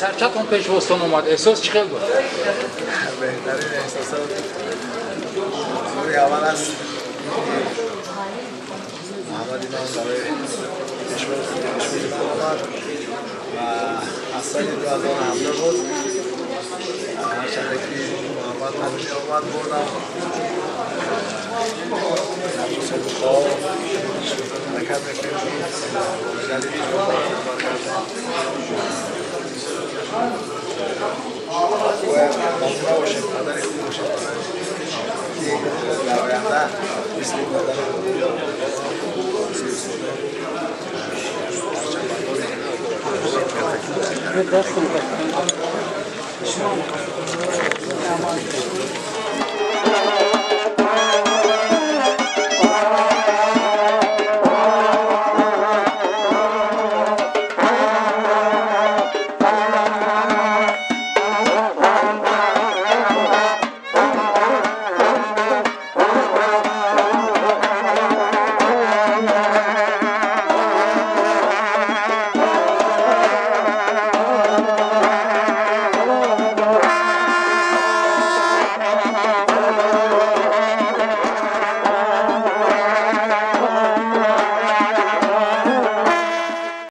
سرچتون پیش وستان اومد احساس چی خیلی بود؟ بهترین احساسات روی اول است محمد ایمان برای کشور ایران آمد و از سال 2000 حمله بود هرچند که محمد همیشه آمد بردم مسابقه حرکت میکنیم جلیلی باید ممنون باشیم قدر خوب باشیم در آینده مثل قدر